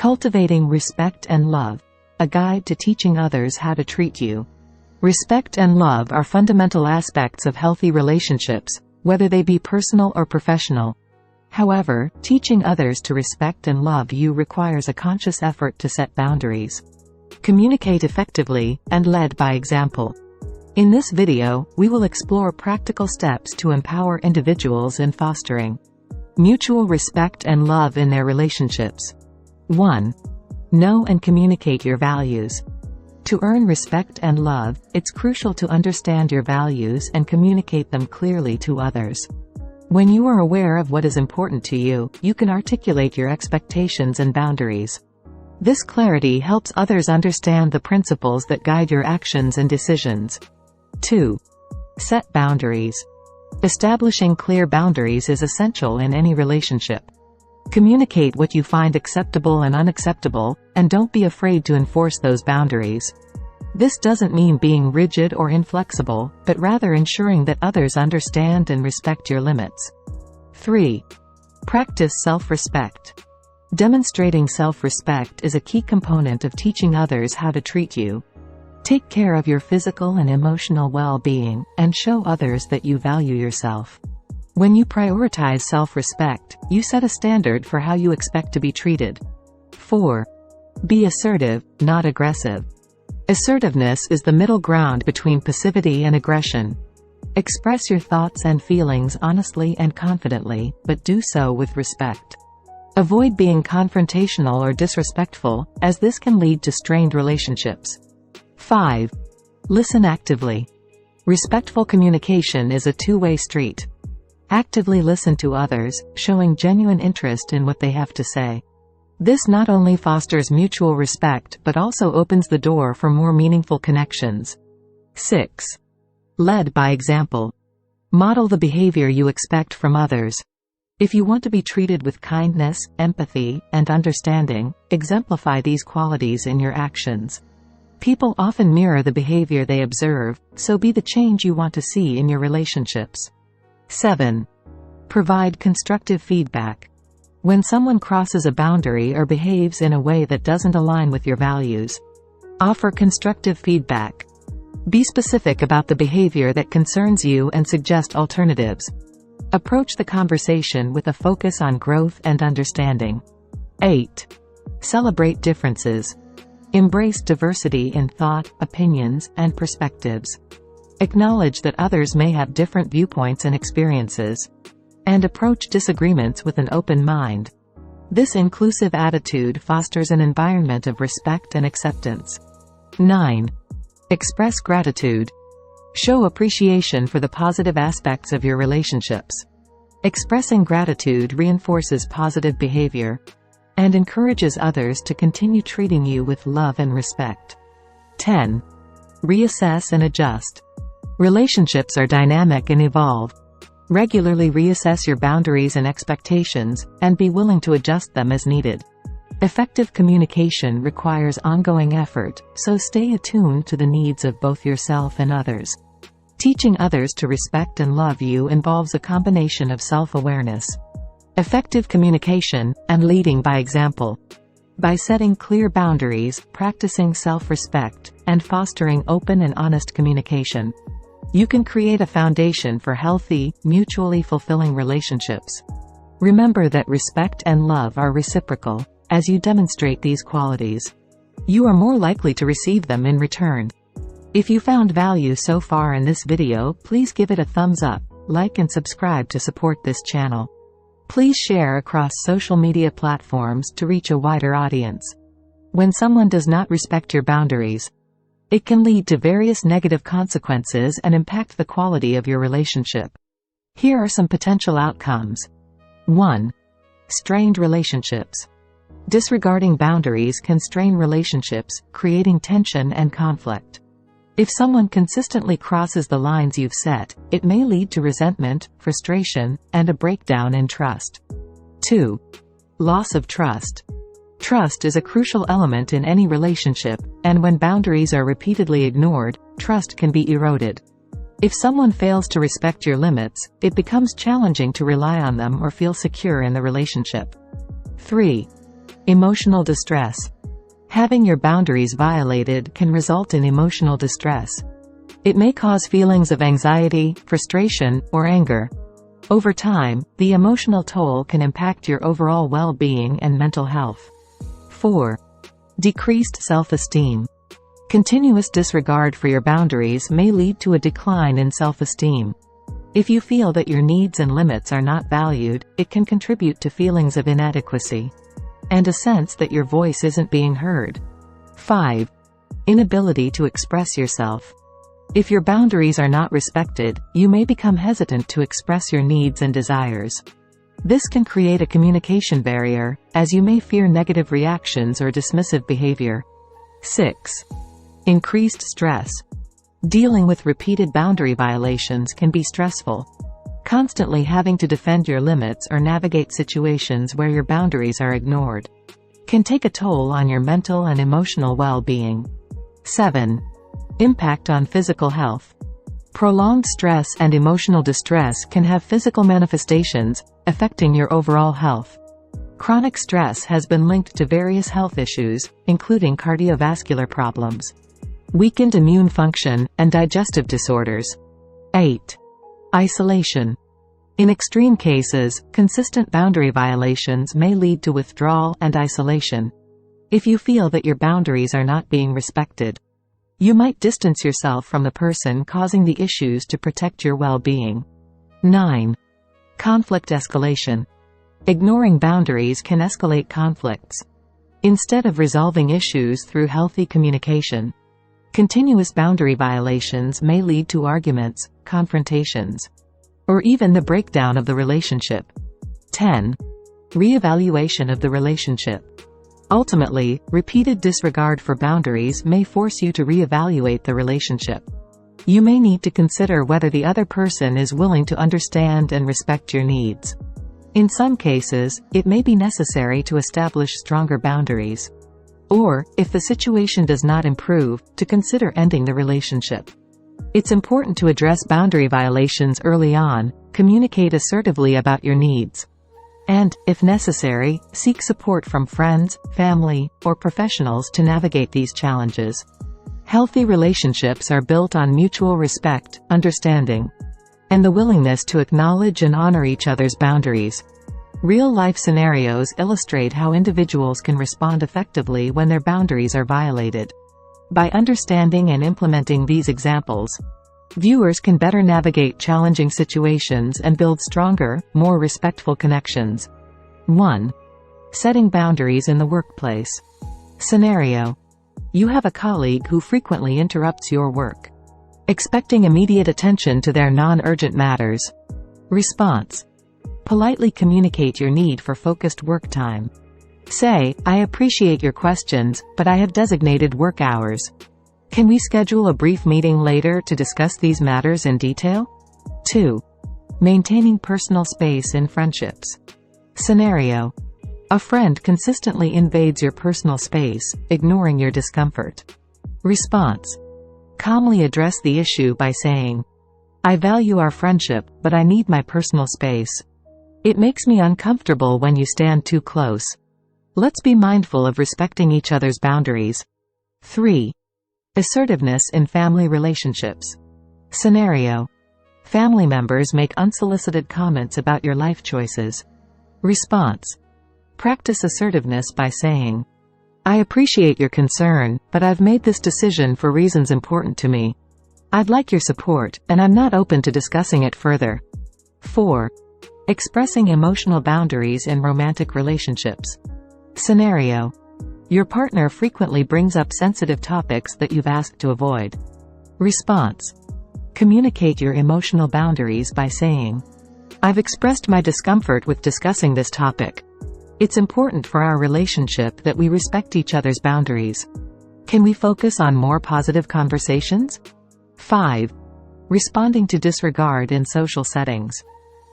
Cultivating Respect and Love, a guide to teaching others how to treat you. Respect and love are fundamental aspects of healthy relationships, whether they be personal or professional. However, teaching others to respect and love you requires a conscious effort to set boundaries, communicate effectively, and lead by example. In this video, we will explore practical steps to empower individuals in fostering mutual respect and love in their relationships. 1. Know and communicate your values. To earn respect and love, it's crucial to understand your values and communicate them clearly to others. When you are aware of what is important to you, you can articulate your expectations and boundaries. This clarity helps others understand the principles that guide your actions and decisions. 2. Set boundaries. Establishing clear boundaries is essential in any relationship. Communicate what you find acceptable and unacceptable, and don't be afraid to enforce those boundaries. This doesn't mean being rigid or inflexible, but rather ensuring that others understand and respect your limits. 3. Practice self-respect. Demonstrating self-respect is a key component of teaching others how to treat you. Take care of your physical and emotional well-being, and show others that you value yourself. When you prioritize self-respect, you set a standard for how you expect to be treated. 4. Be assertive, not aggressive. Assertiveness is the middle ground between passivity and aggression. Express your thoughts and feelings honestly and confidently, but do so with respect. Avoid being confrontational or disrespectful, as this can lead to strained relationships. 5. Listen actively. Respectful communication is a two-way street. Actively listen to others, showing genuine interest in what they have to say. This not only fosters mutual respect but also opens the door for more meaningful connections. 6. Lead by example. Model the behavior you expect from others. If you want to be treated with kindness, empathy, and understanding, exemplify these qualities in your actions. People often mirror the behavior they observe, so be the change you want to see in your relationships. 7. Provide constructive feedback. When someone crosses a boundary or behaves in a way that doesn't align with your values, offer constructive feedback. Be specific about the behavior that concerns you and suggest alternatives. Approach the conversation with a focus on growth and understanding. 8. Celebrate differences. Embrace diversity in thought, opinions, and perspectives. Acknowledge that others may have different viewpoints and experiences, and approach disagreements with an open mind. This inclusive attitude fosters an environment of respect and acceptance. 9. Express gratitude. Show appreciation for the positive aspects of your relationships. Expressing gratitude reinforces positive behavior and encourages others to continue treating you with love and respect. 10. Reassess and adjust. Relationships are dynamic and evolve. Regularly reassess your boundaries and expectations, and be willing to adjust them as needed. Effective communication requires ongoing effort, so stay attuned to the needs of both yourself and others. Teaching others to respect and love you involves a combination of self-awareness, effective communication, and leading by example. By setting clear boundaries, practicing self-respect, and fostering open and honest communication, you can create a foundation for healthy, mutually fulfilling relationships. Remember that respect and love are reciprocal. As you demonstrate these qualities, you are more likely to receive them in return. If you found value so far in this video, please give it a thumbs up, like and subscribe to support this channel. Please share across social media platforms to reach a wider audience. When someone does not respect your boundaries, it can lead to various negative consequences and impact the quality of your relationship. Here are some potential outcomes. 1. Strained relationships. Disregarding boundaries can strain relationships, creating tension and conflict. If someone consistently crosses the lines you've set, it may lead to resentment, frustration, and a breakdown in trust. 2. Loss of trust. Trust is a crucial element in any relationship, and when boundaries are repeatedly ignored, trust can be eroded. If someone fails to respect your limits, it becomes challenging to rely on them or feel secure in the relationship. 3. Emotional distress. Having your boundaries violated can result in emotional distress. It may cause feelings of anxiety, frustration, or anger. Over time, the emotional toll can impact your overall well-being and mental health. 4. Decreased self-esteem. Continuous disregard for your boundaries may lead to a decline in self-esteem. If you feel that your needs and limits are not valued, it can contribute to feelings of inadequacy and a sense that your voice isn't being heard. 5. Inability to express yourself. If your boundaries are not respected, you may become hesitant to express your needs and desires. This can create a communication barrier, as you may fear negative reactions or dismissive behavior. 6. Increased stress. Dealing with repeated boundary violations can be stressful. Constantly having to defend your limits or navigate situations where your boundaries are ignored can take a toll on your mental and emotional well-being. 7. Impact on physical health. Prolonged stress and emotional distress can have physical manifestations, affecting your overall health. Chronic stress has been linked to various health issues, including cardiovascular problems, weakened immune function, and digestive disorders. 8. Isolation. In extreme cases, consistent boundary violations may lead to withdrawal and isolation. If you feel that your boundaries are not being respected, you might distance yourself from the person causing the issues to protect your well-being. 9. Conflict escalation. Ignoring boundaries can escalate conflicts. Instead of resolving issues through healthy communication, continuous boundary violations may lead to arguments, confrontations, or even the breakdown of the relationship. 10. Reevaluation of the relationship. Ultimately, repeated disregard for boundaries may force you to reevaluate the relationship. You may need to consider whether the other person is willing to understand and respect your needs. In some cases, it may be necessary to establish stronger boundaries. Or, if the situation does not improve, to consider ending the relationship. It's important to address boundary violations early on, communicate assertively about your needs, and, if necessary, seek support from friends, family, or professionals to navigate these challenges. Healthy relationships are built on mutual respect, understanding, and the willingness to acknowledge and honor each other's boundaries. Real-life scenarios illustrate how individuals can respond effectively when their boundaries are violated. By understanding and implementing these examples, viewers can better navigate challenging situations and build stronger, more respectful connections. 1. Setting boundaries in the workplace. Scenario. You have a colleague who frequently interrupts your work, expecting immediate attention to their non-urgent matters. Response. Politely communicate your need for focused work time. Say, "I appreciate your questions, but I have designated work hours. Can we schedule a brief meeting later to discuss these matters in detail?" 2. Maintaining personal space in friendships. Scenario. A friend consistently invades your personal space, ignoring your discomfort. Response. Calmly address the issue by saying, "I value our friendship, but I need my personal space. It makes me uncomfortable when you stand too close. Let's be mindful of respecting each other's boundaries." 3. Assertiveness in family relationships. Scenario. Family members make unsolicited comments about your life choices. Response. Practice assertiveness by saying, "I appreciate your concern, but I've made this decision for reasons important to me. I'd like your support, and I'm not open to discussing it further." 4. Expressing emotional boundaries in romantic relationships. Scenario. Your partner frequently brings up sensitive topics that you've asked to avoid. Response. Communicate your emotional boundaries by saying, "I've expressed my discomfort with discussing this topic. It's important for our relationship that we respect each other's boundaries. Can we focus on more positive conversations?" 5. Responding to disregard in social settings.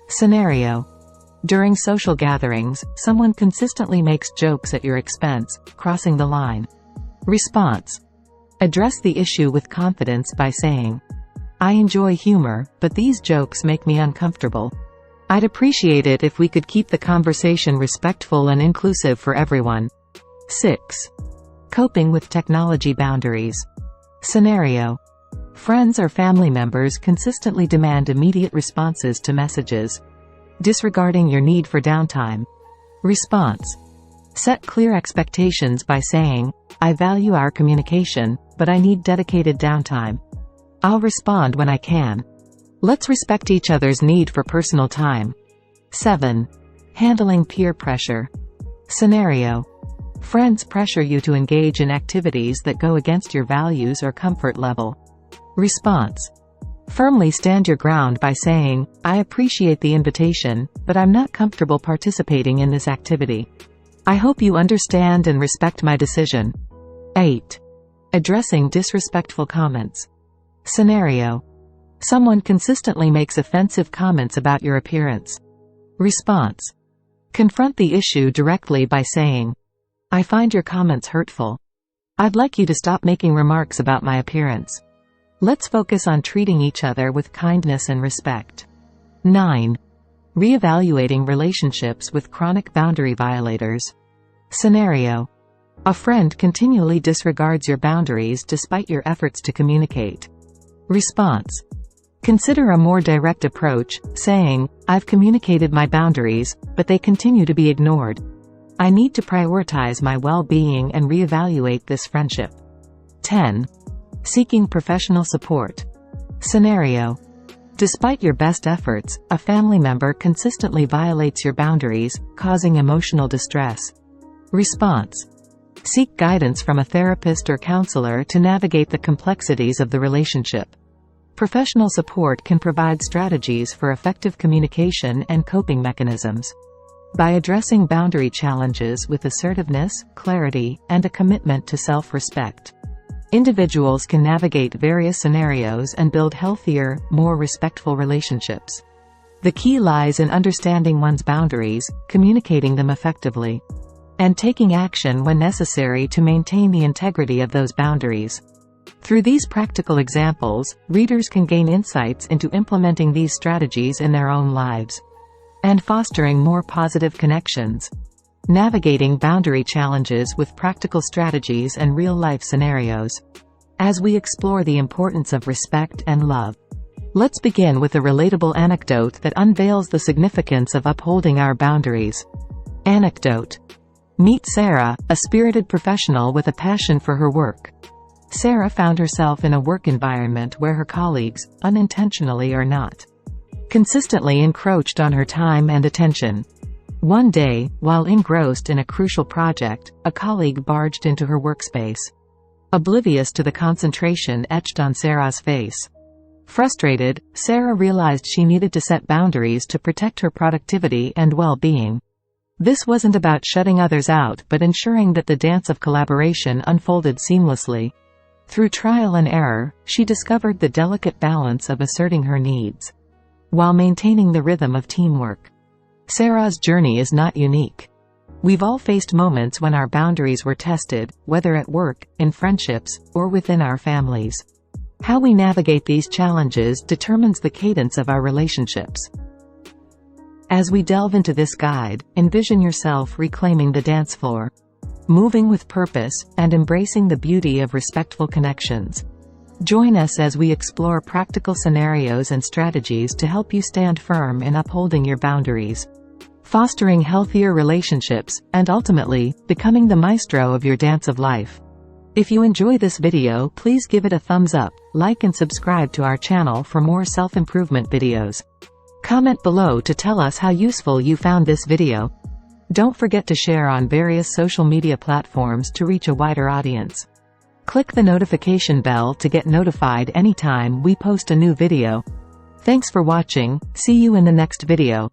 Scenario. During social gatherings, someone consistently makes jokes at your expense, crossing the line. Response. Address the issue with confidence by saying, "I enjoy humor, but these jokes make me uncomfortable. I'd appreciate it if we could keep the conversation respectful and inclusive for everyone." 6. Coping with technology boundaries. Scenario: friends or family members consistently demand immediate responses to messages, disregarding your need for downtime. Response: set clear expectations by saying, "I value our communication, but I need dedicated downtime. I'll respond when I can." Let's respect each other's need for personal time. 7. Handling peer pressure. Scenario: friends pressure you to engage in activities that go against your values or comfort level. Response: firmly stand your ground by saying, "I appreciate the invitation, but I'm not comfortable participating in this activity. I hope you understand and respect my decision." 8. Addressing disrespectful comments. Scenario: someone consistently makes offensive comments about your appearance. Response: confront the issue directly by saying, "I find your comments hurtful. I'd like you to stop making remarks about my appearance. Let's focus on treating each other with kindness and respect." 9. Reevaluating relationships with chronic boundary violators. Scenario: a friend continually disregards your boundaries despite your efforts to communicate. Response: consider a more direct approach, saying, "I've communicated my boundaries, but they continue to be ignored. I need to prioritize my well-being and reevaluate this friendship." 10. Seeking professional support. Scenario: despite your best efforts, a family member consistently violates your boundaries, causing emotional distress. Response: seek guidance from a therapist or counselor to navigate the complexities of the relationship. Professional support can provide strategies for effective communication and coping mechanisms. By addressing boundary challenges with assertiveness, clarity, and a commitment to self-respect, individuals can navigate various scenarios and build healthier, more respectful relationships. The key lies in understanding one's boundaries, communicating them effectively, and taking action when necessary to maintain the integrity of those boundaries. Through these practical examples, readers can gain insights into implementing these strategies in their own lives and fostering more positive connections. Navigating boundary challenges with practical strategies and real-life scenarios. As we explore the importance of respect and love, let's begin with a relatable anecdote that unveils the significance of upholding our boundaries. Anecdote: meet Sarah, a spirited professional with a passion for her work. Sarah found herself in a work environment where her colleagues, unintentionally or not, consistently encroached on her time and attention. One day, while engrossed in a crucial project, a colleague barged into her workspace, oblivious to the concentration etched on Sarah's face. Frustrated, Sarah realized she needed to set boundaries to protect her productivity and well-being. This wasn't about shutting others out but ensuring that the dance of collaboration unfolded seamlessly. Through trial and error, she discovered the delicate balance of asserting her needs while maintaining the rhythm of teamwork. Sarah's journey is not unique. We've all faced moments when our boundaries were tested, whether at work, in friendships, or within our families. How we navigate these challenges determines the cadence of our relationships. As we delve into this guide, envision yourself reclaiming the dance floor, moving with purpose, and embracing the beauty of respectful connections. Join us as we explore practical scenarios and strategies to help you stand firm in upholding your boundaries, fostering healthier relationships, and ultimately, becoming the maestro of your dance of life. If you enjoy this video, please give it a thumbs up, like and subscribe to our channel for more self-improvement videos. Comment below to tell us how useful you found this video. Don't forget to share on various social media platforms to reach a wider audience. Click the notification bell to get notified anytime we post a new video. Thanks for watching, see you in the next video.